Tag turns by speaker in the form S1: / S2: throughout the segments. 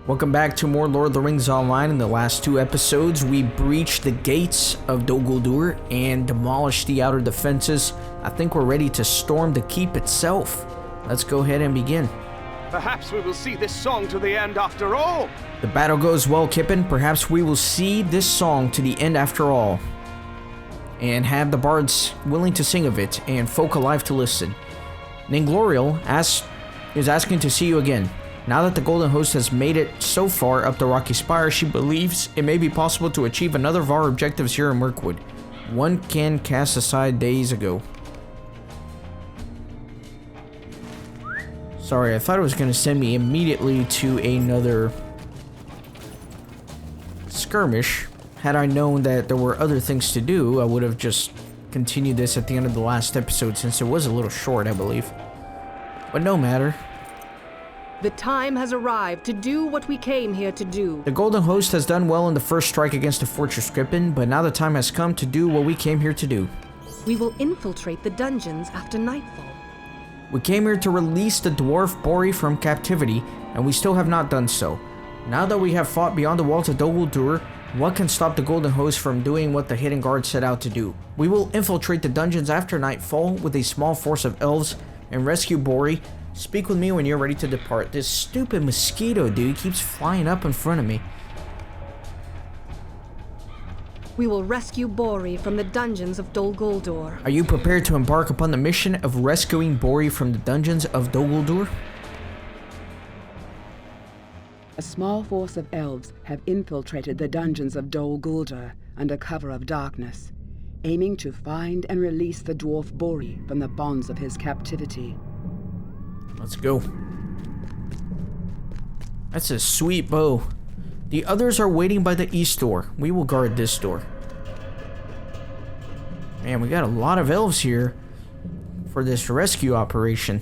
S1: Welcome back to more Lord of the Rings Online. In the last two episodes, we breached the gates of Dol Guldur and demolished the outer defenses. I think we're ready to storm the keep itself. Let's go ahead and begin.
S2: Perhaps we will see this song to the end after all.
S1: The battle goes well, Kippen. Perhaps we will see this song to the end after all. And have the bards willing to sing of it and folk alive to listen. Ningloriel is asking to see you again. Now that the Golden Host has made it so far up the Rocky Spire, she believes it may be possible to achieve another of our objectives here in Mirkwood. One can cast aside days ago. Sorry, I thought it was going to send me immediately to another skirmish. Had I known that there were other things to do, I would have just continued this at the end of the last episode, since it was a little short, I believe. But no matter.
S3: The time has arrived to do what we came here to do.
S1: The Golden Host has done well in the first strike against the Fortress Gripen, but now the time has come to do what we came here to do.
S3: We will infiltrate the dungeons after nightfall.
S1: We came here to release the dwarf Bori from captivity, and we still have not done so. Now that we have fought beyond the walls of Dol Guldur, what can stop the Golden Host from doing what the Hidden Guard set out to do? We will infiltrate the dungeons after nightfall with a small force of elves and rescue Bori. Speak with me when you're ready to depart. This stupid mosquito, dude, keeps flying up in front of me.
S3: We will rescue Bori from the dungeons of Dol Guldur.
S1: Are you prepared to embark upon the mission of rescuing Bori from the dungeons of Dol Guldur?
S4: A small force of elves have infiltrated the dungeons of Dol Guldur under cover of darkness, aiming to find and release the dwarf Bori from the bonds of his captivity.
S1: Let's go. That's a sweet bow. The others are waiting by the east door. We will guard this door. Man, we got a lot of elves here for this rescue operation.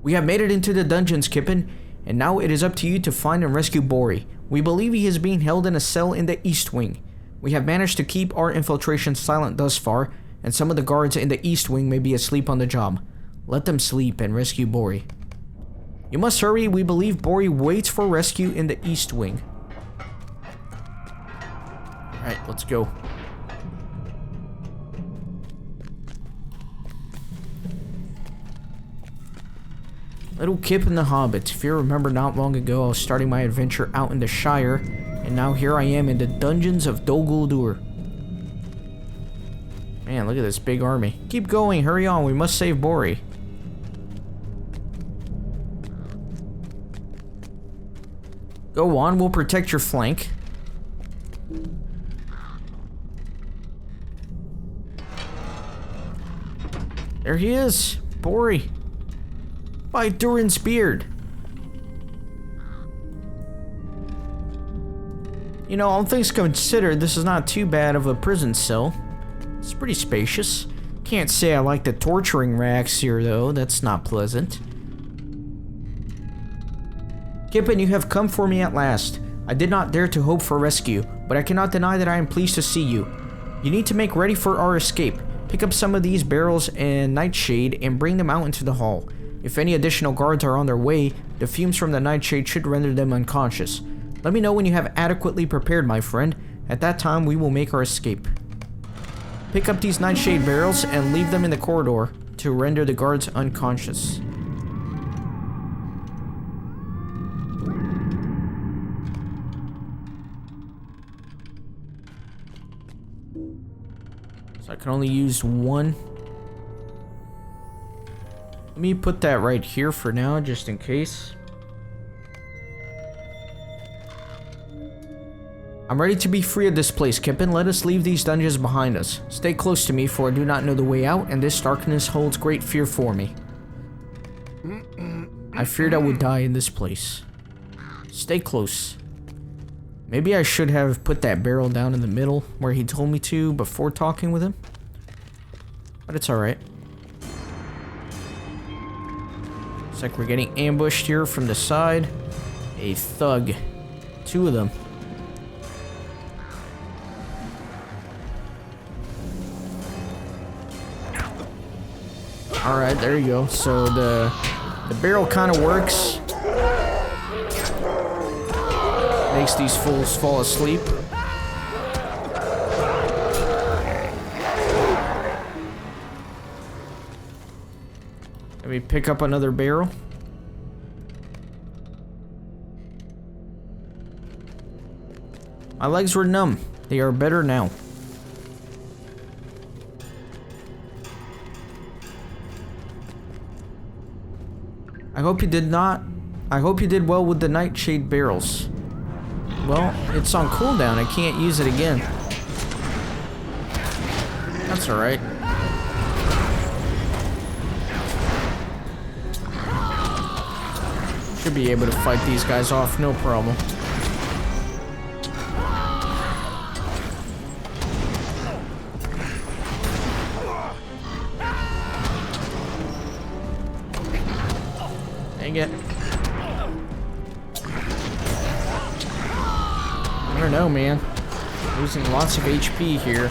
S1: We have made it into the dungeons, Kippen, and now it is up to you to find and rescue Bori. We believe he is being held in a cell in the east wing. We have managed to keep our infiltration silent thus far, and some of the guards in the east wing may be asleep on the job. Let them sleep and rescue Bori. You must hurry. We believe Bori waits for rescue in the east wing. Alright, let's go. Little Kip and the Hobbit. If you remember, not long ago I was starting my adventure out in the Shire, and now here I am in the dungeons of Dol Guldur. Man, look at this big army. Keep going, hurry on, we must save Bori. Go on, we'll protect your flank. There he is, Bori. By Durin's beard. You know, all things considered, this is not too bad of a prison cell. It's pretty spacious. Can't say I like the torturing racks here, though. That's not pleasant. Kippen, you have come for me at last. I did not dare to hope for rescue, but I cannot deny that I am pleased to see you. You need to make ready for our escape. Pick up some of these barrels and nightshade and bring them out into the hall. If any additional guards are on their way, the fumes from the nightshade should render them unconscious. Let me know when you have adequately prepared, my friend. At that time, we will make our escape. Pick up these nightshade barrels and leave them in the corridor to render the guards unconscious. So I can only use one. Let me put that right here for now, just in case. I'm ready to be free of this place, Kippen. Let us leave these dungeons behind us. Stay close to me, for I do not know the way out, and this darkness holds great fear for me. I feared I would die in this place. Stay close. Maybe I should have put that barrel down in the middle where he told me to before talking with him. But it's alright. Looks like we're getting ambushed here from the side. A thug. Two of them. Alright, there you go. So the barrel kind of works. makes these fools fall asleep. Let me pick up another barrel. My legs were numb. They are better now. I hope you did well with the nightshade barrels. Well, it's on cooldown. I can't use it again. That's alright. Should be able to fight these guys off, no problem. Dang it. I don't know, man. Losing lots of HP here.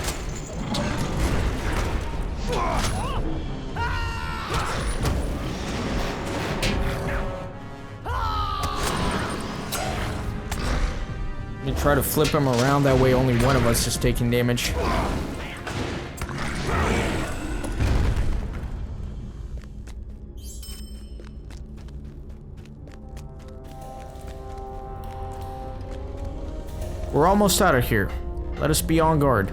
S1: Let me try to flip him around, that way only one of us is taking damage. We're almost out of here. Let us be on guard.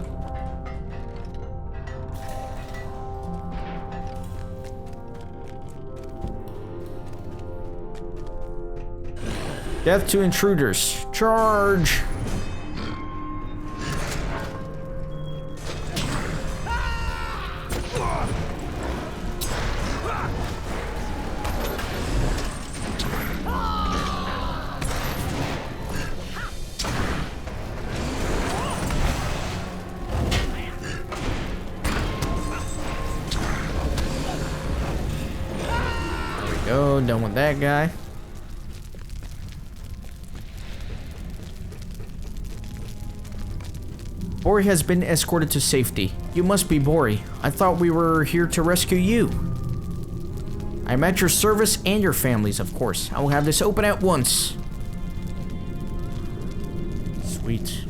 S1: Death to intruders. Charge! There we go, done with that guy. Bori has been escorted to safety. You must be Bori. I thought we were here to rescue you. I am at your service and your family's, of course. I will have this open at once. Sweet.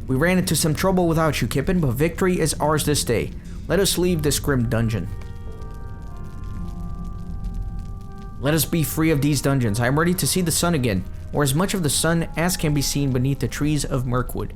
S1: We ran into some trouble without you, Kippen, but victory is ours this day. Let us leave this grim dungeon. Let us be free of these dungeons. I am ready to see the sun again, or as much of the sun as can be seen beneath the trees of Mirkwood.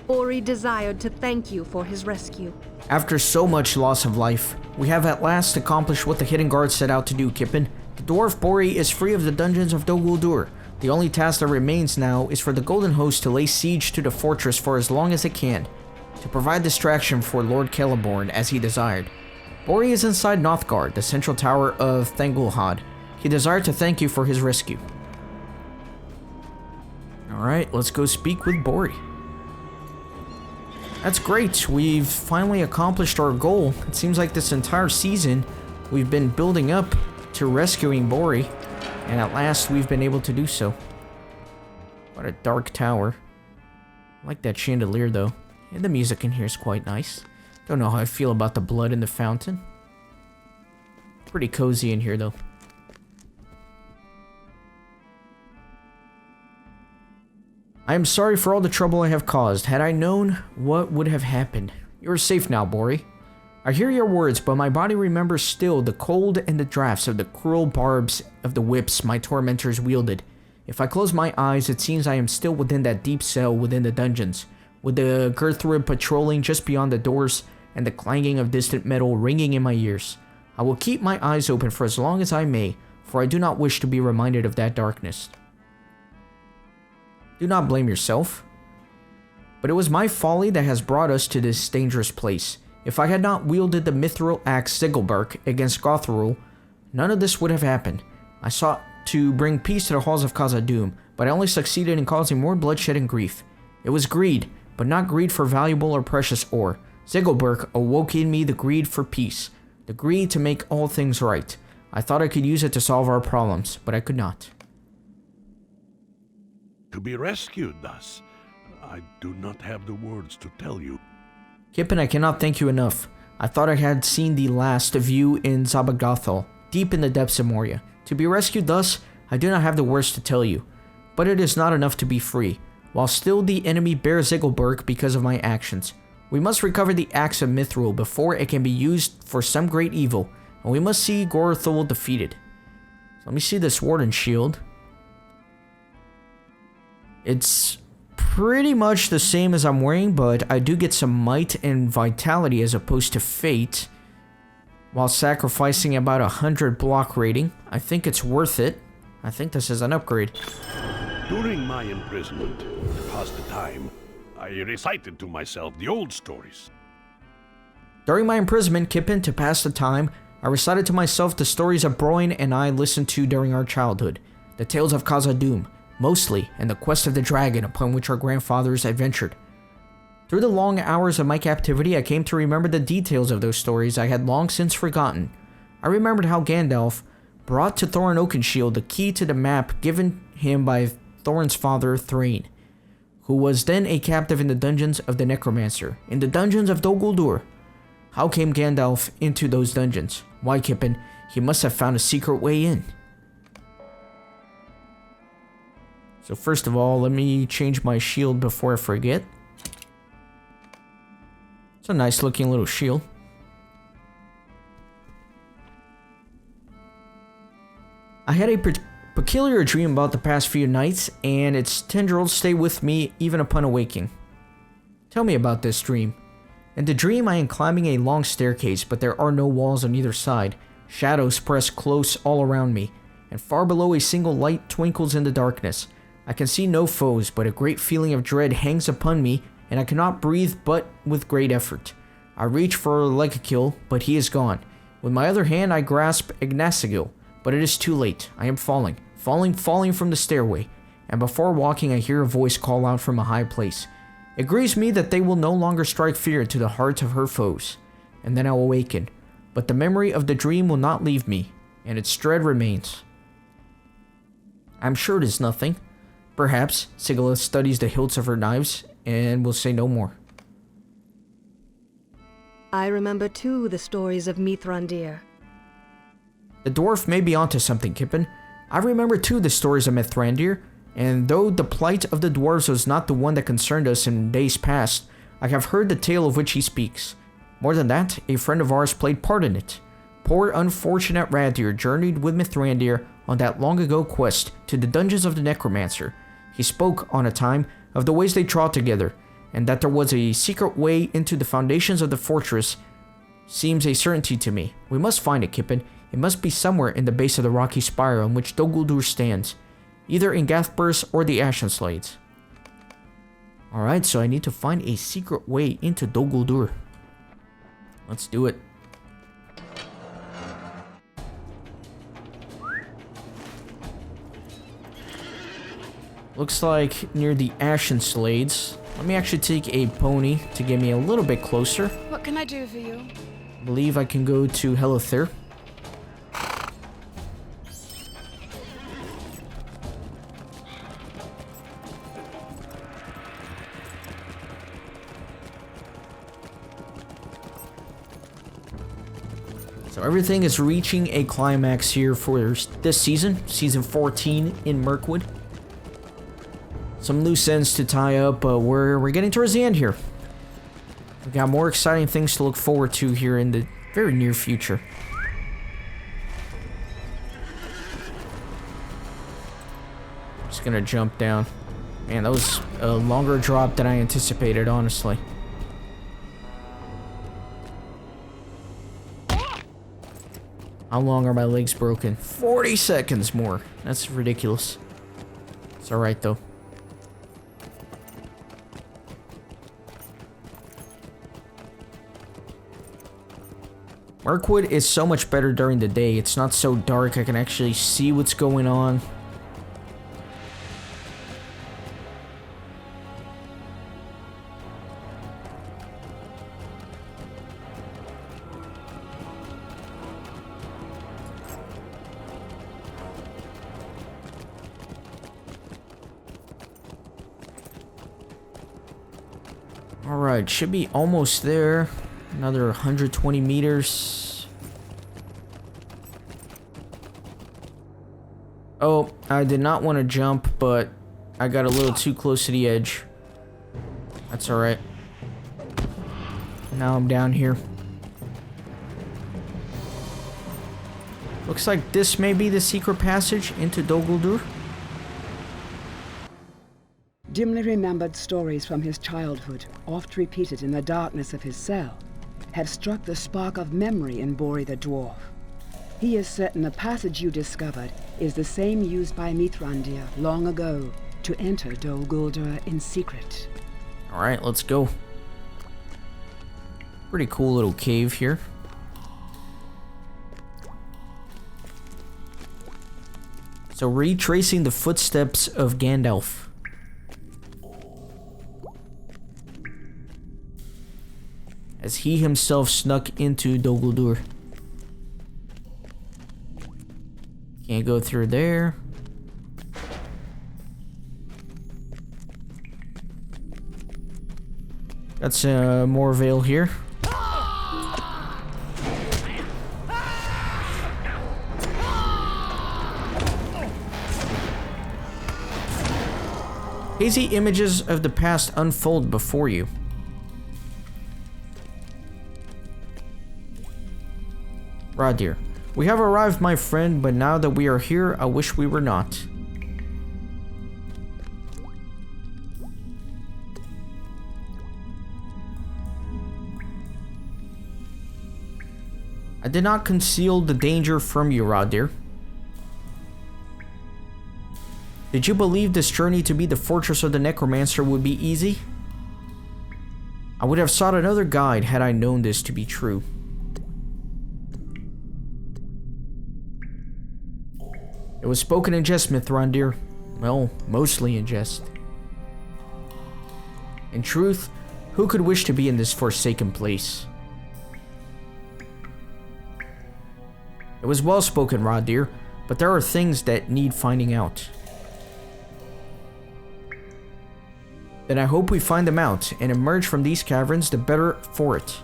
S3: Bori desired to thank you for his rescue.
S1: After so much loss of life, we have at last accomplished what the hidden guard set out to do, Kippen. The dwarf Bori is free of the dungeons of Dumbledore. The only task that remains now is for the Golden Host to lay siege to the fortress for as long as it can, to provide distraction for Lord Celeborn as he desired. Bori is inside Nothgard, the central tower of Thangulhad. He desired to thank you for his rescue. Alright, let's go speak with Bori. That's great, we've finally accomplished our goal. It seems like this entire season we've been building up to rescuing Bori, and at last we've been able to do so. What a dark tower. I like that chandelier though, and the music in here is quite nice. Don't know how I feel about the blood in the fountain. Pretty cozy in here, though. I am sorry for all the trouble I have caused. Had I known what would have happened. You are safe now, Bori. I hear your words, but my body remembers still the cold and the drafts of the cruel barbs of the whips my tormentors wielded. If I close my eyes, it seems I am still within that deep cell within the dungeons, with the Gerthrud patrolling just beyond the doors and the clanging of distant metal ringing in my ears. I will keep my eyes open for as long as I may, for I do not wish to be reminded of that darkness. Do not blame yourself. But it was my folly that has brought us to this dangerous place. If I had not wielded the mithril axe Ziggelberg against Gothrul, none of this would have happened. I sought to bring peace to the halls of Khazad-dûm, but I only succeeded in causing more bloodshed and grief. It was greed, but not greed for valuable or precious ore. Ziggelberg awoke in me the greed for peace, the greed to make all things right. I thought I could use it to solve our problems, but I could not.
S5: To be rescued thus, I do not have the words to tell you.
S1: Kippen, I cannot thank you enough. I thought I had seen the last of you in Zabagathal, deep in the depths of Moria. To be rescued thus, I do not have the words to tell you. But it is not enough to be free, while still the enemy bears Ziggelberg because of my actions. We must recover the axe of Mithril before it can be used for some great evil, and we must see Gorthul defeated. So let me see this Warden shield. It's pretty much the same as I'm wearing, but I do get some might and vitality as opposed to fate, while sacrificing about 100 block rating. I think it's worth it. I think this is an upgrade.
S5: During my imprisonment, to pass the time, I recited to myself the old stories.
S1: During my imprisonment, Kippen, to pass the time, I recited to myself the stories of Broin and I listened to during our childhood. The tales of Khazad-dûm, mostly, and the quest of the dragon upon which our grandfathers adventured. Through the long hours of my captivity, I came to remember the details of those stories I had long since forgotten. I remembered how Gandalf brought to Thorin Oakenshield the key to the map given him by Thorin's father, Thrain, who was then a captive in the dungeons of the Necromancer, in the dungeons of Dol Guldur. How came Gandalf into those dungeons? Why, Kippen, he must have found a secret way in. So first of all, let me change my shield before I forget. It's a nice looking little shield. I had a peculiar dream about the past few nights, and its tendrils stay with me even upon awaking. Tell me about this dream. In the dream, I am climbing a long staircase, but there are no walls on either side. Shadows press close all around me, and far below a single light twinkles in the darkness. I can see no foes, but a great feeling of dread hangs upon me, and I cannot breathe but with great effort. I reach for Legakil, but he is gone. With my other hand, I grasp Ignacigil, but it is too late. I am falling from the stairway, and before walking, I hear a voice call out from a high place. It grieves me that they will no longer strike fear to the hearts of her foes, and then I will awaken. But the memory of the dream will not leave me, and its dread remains. I'm sure it is nothing. Perhaps Sigilla studies the hilts of her knives and will say no more.
S3: I remember too the stories of Mithrandir.
S1: The dwarf may be onto something, Kippen. I remember too the stories of Mithrandir, and though the plight of the dwarves was not the one that concerned us in days past, I have heard the tale of which he speaks. More than that, a friend of ours played part in it. Poor unfortunate Radir journeyed with Mithrandir on that long ago quest to the dungeons of the Necromancer. He spoke, on a time, of the ways they trod together, and that there was a secret way into the foundations of the fortress seems a certainty to me. We must find it, Kippen. It must be somewhere in the base of the rocky spire on which Dol Guldur stands, either in Gathburs or the Ashen Slades. Alright, so I need to find a secret way into Dol Guldur. Let's do it. Looks like near the Ashen Slades. Let me actually take a pony to get me a little bit closer.
S6: What can I do for you?
S1: I believe I can go to Helother. So everything is reaching a climax here for this season, season 14 in Mirkwood. Some loose ends to tie up, but we're getting towards the end here. We've got more exciting things to look forward to here in the very near future. Just gonna jump down. Man, that was a longer drop than I anticipated, honestly. How long are my legs broken? 40 seconds more. That's ridiculous. It's alright though. Mirkwood is so much better during the day. It's not so dark. I can actually see what's going on. Alright, should be almost there. Another 120 meters. Oh, I did not want to jump, but I got a little too close to the edge. That's alright. Now I'm down here. Looks like this may be the secret passage into Dol Guldur.
S4: Dimly remembered stories from his childhood, oft repeated in the darkness of his cell, have struck the spark of memory in Bori the dwarf. He is certain the passage you discovered is the same used by Mithrandir long ago to enter Dol Guldur in secret.
S1: Alright, let's go. Pretty cool little cave here. So retracing the footsteps of Gandalf. As he himself snuck into Dol Guldur. Can't go through there. Got some more veil here. Hazy images of the past unfold before you. Radir, we have arrived, my friend, but now that we are here, I wish we were not. I did not conceal the danger from you, Radir. Did you believe this journey to be the fortress of the Necromancer would be easy? I would have sought another guide had I known this to be true. It was spoken in jest, Mithrandir. Well, mostly in jest. In truth, who could wish to be in this forsaken place? It was well spoken, Radir, but there are things that need finding out. Then I hope we find them out and emerge from these caverns the better for it.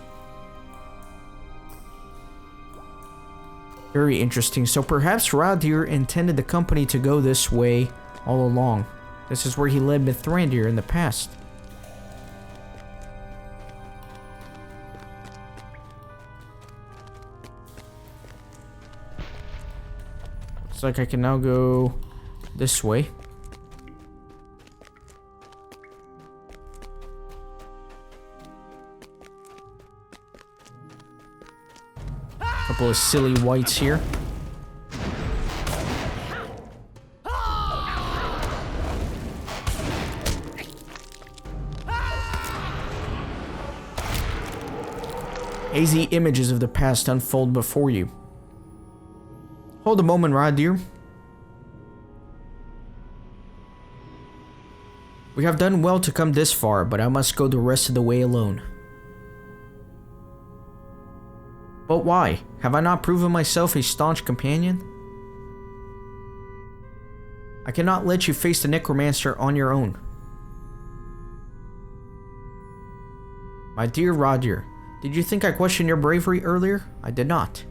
S1: Very interesting. So perhaps Radir intended the company to go this way all along. This is where he led Mithrandir in the past. Looks like I can now go this way. Couple of silly whites here. Hazy images of the past unfold before you. Hold a moment, Radir. We have done well to come this far, but I must go the rest of the way alone. But why? Have I not proven myself a staunch companion? I cannot let you face the Necromancer on your own. My dear Radir, did you think I questioned your bravery earlier? I did not.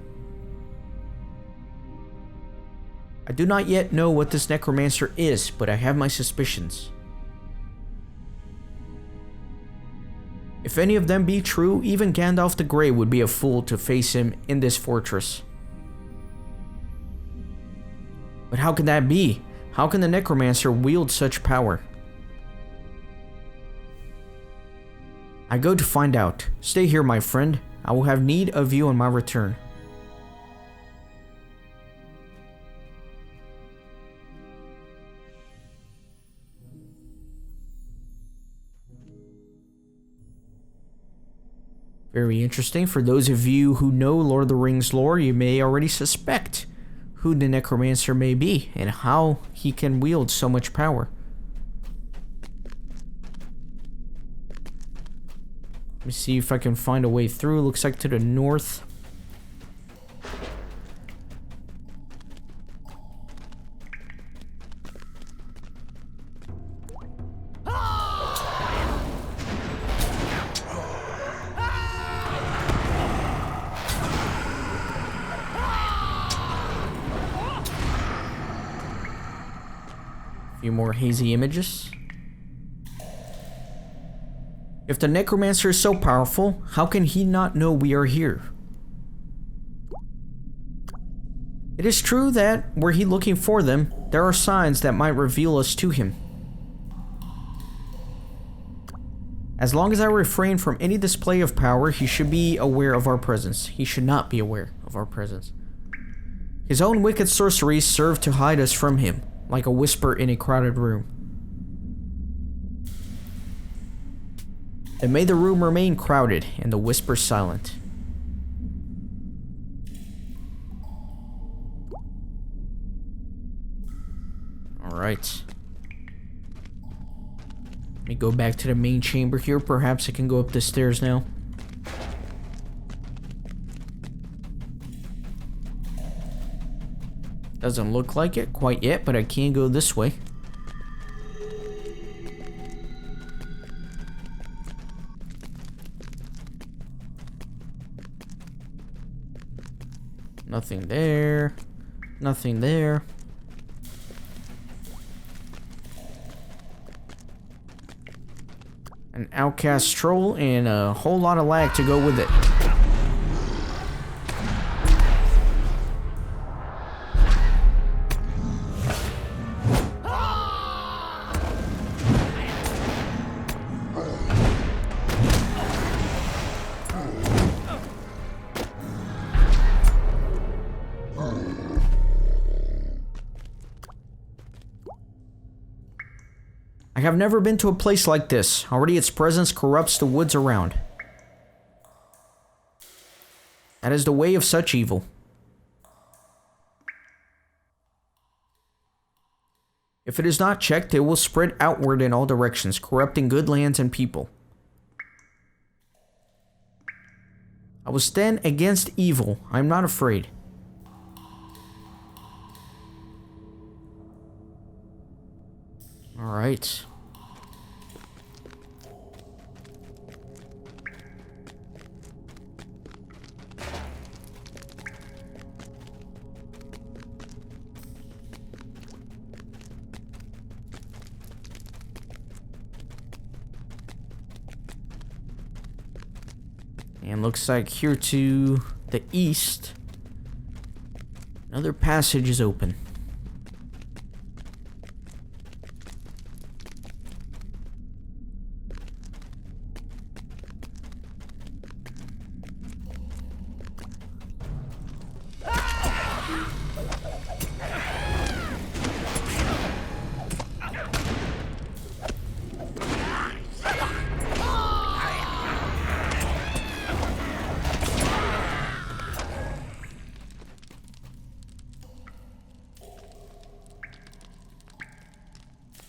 S1: I do not yet know what this Necromancer is, but I have my suspicions. If any of them be true, even Gandalf the Grey would be a fool to face him in this fortress. But how can that be? How can the Necromancer wield such power? I go to find out. Stay here, my friend. I will have need of you on my return. Very interesting. For those of you who know Lord of the Rings lore, you may already suspect who the Necromancer may be and how he can wield so much power. Let me see if I can find a way through. Looks like to the north. A few more hazy images. If the necromancer is so powerful, how can he not know we are here? It is true that, were he looking for them, there are signs that might reveal us to him. As long as I refrain from any display of power, he should be aware of our presence. He should not be aware of our presence. His own wicked sorceries serve to hide us from him, like a whisper in a crowded room. And may the room remain crowded and the whisper silent. Alright. Let me go back to the main chamber here. Perhaps I can go up the stairs now. Doesn't look like it quite yet, but I can go this way. Nothing there. Nothing there. An outcast troll and a whole lot of lag to go with it. I have never been to a place like this. Already its presence corrupts the woods around. That is the way of such evil. If it is not checked, it will spread outward in all directions, corrupting good lands and people. I will stand against evil. I am not afraid. All right. And looks like here to the east, another passage is open.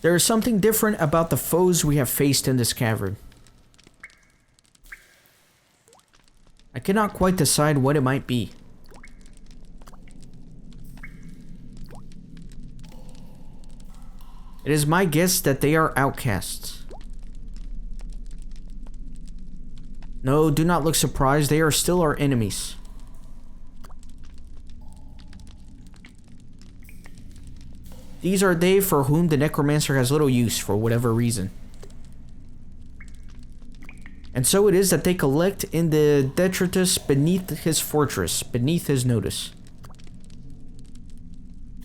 S1: There is something different about the foes we have faced in this cavern. I cannot quite decide what it might be. It is my guess that they are outcasts. No, do not look surprised. They are still our enemies. These are they for whom the necromancer has little use for whatever reason. And so it is that they collect in the detritus beneath his fortress, beneath his notice.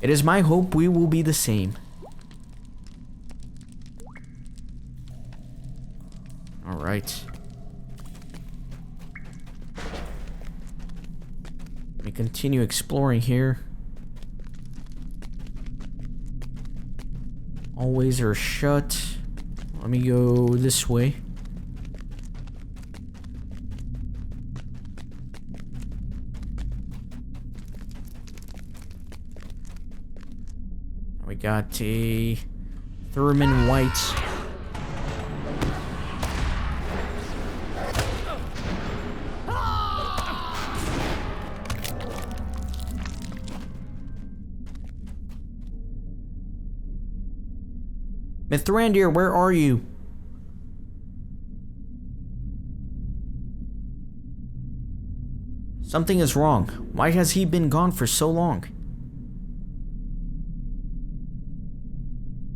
S1: It is my hope we will be the same. Alright. Let me continue exploring here. All ways are shut. Let me go this way. We got a Thurman White. Mithrandir, where are you? Something is wrong. Why has he been gone for so long?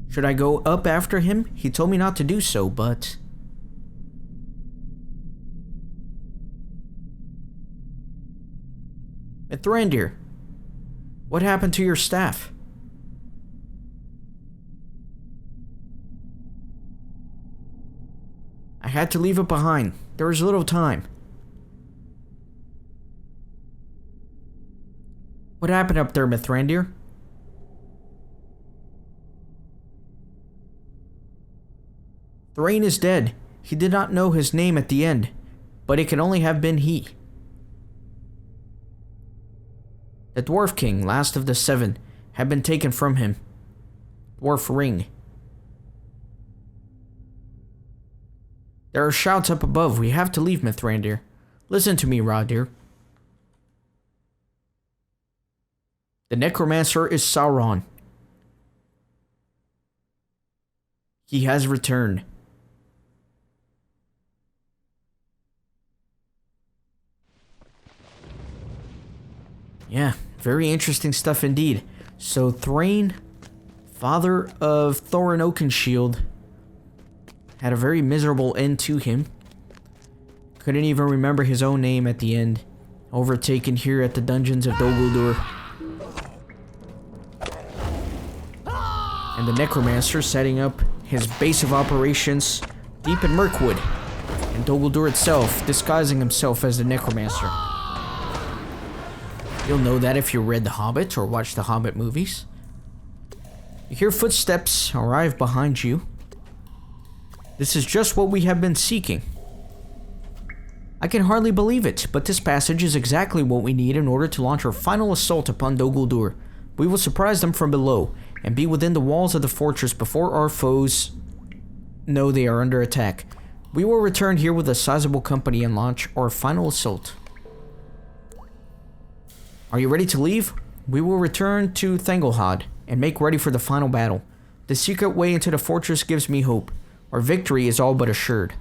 S1: Should I go up after him? He told me not to do so, but... Mithrandir, what happened to your staff? I had to leave it behind. There was little time. What happened up there, Mithrandir? Thrain is dead. He did not know his name at the end, but it can only have been he. The Dwarf King, last of the seven, had been taken from him. Dwarf Ring. There are shouts up above. We have to leave, Mithrandir. Listen to me, Radir. The Necromancer is Sauron. He has returned. Yeah, very interesting stuff indeed. So Thrain, father of Thorin Oakenshield, had a very miserable end to him. Couldn't even remember his own name at the end. Overtaken here at the Dungeons of Dumbledore. And the Necromancer setting up his base of operations deep in Mirkwood. And Dumbledore itself disguising himself as the Necromancer. You'll know that if you read The Hobbit or watched the Hobbit movies. You hear footsteps arrive behind you. This is just what we have been seeking. I can hardly believe it, but this passage is exactly what we need in order to launch our final assault upon Dol Guldur. We will surprise them from below, and be within the walls of the fortress before our foes know they are under attack. We will return here with a sizable company and launch our final assault. Are you ready to leave? We will return to Thanglehod and make ready for the final battle. The secret way into the fortress gives me hope. Our victory is all but assured.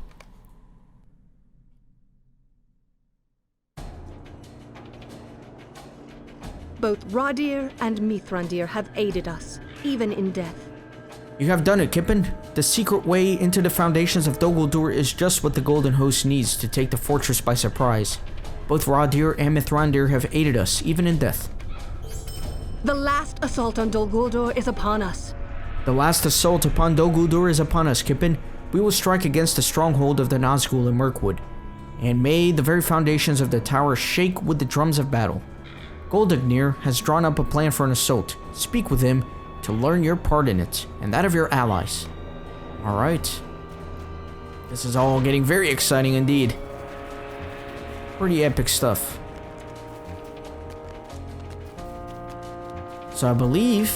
S3: Both Radir and Mithrandir have aided us, even in death.
S1: You have done it, Kippen. The secret way into the foundations of Dol Guldur is just what the Golden Host needs to take the fortress by surprise. Both Radir and Mithrandir have aided us, even in death.
S3: The last assault on Dol Guldur is upon us.
S1: The last assault upon Dol Guldur is upon us, Kippen. We will strike against the stronghold of the Nazgûl in Mirkwood, and may the very foundations of the tower shake with the drums of battle. Goldagnir has drawn up a plan for an assault. Speak with him to learn your part in it, and that of your allies. Alright. This is all getting very exciting indeed. Pretty epic stuff. So I believe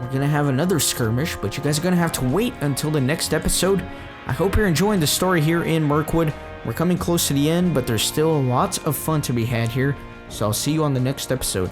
S1: we're gonna have another skirmish, but you guys are gonna have to wait until the next episode. I hope you're enjoying the story here in Mirkwood. We're coming close to the end, but there's still lots of fun to be had here. So I'll see you on the next episode.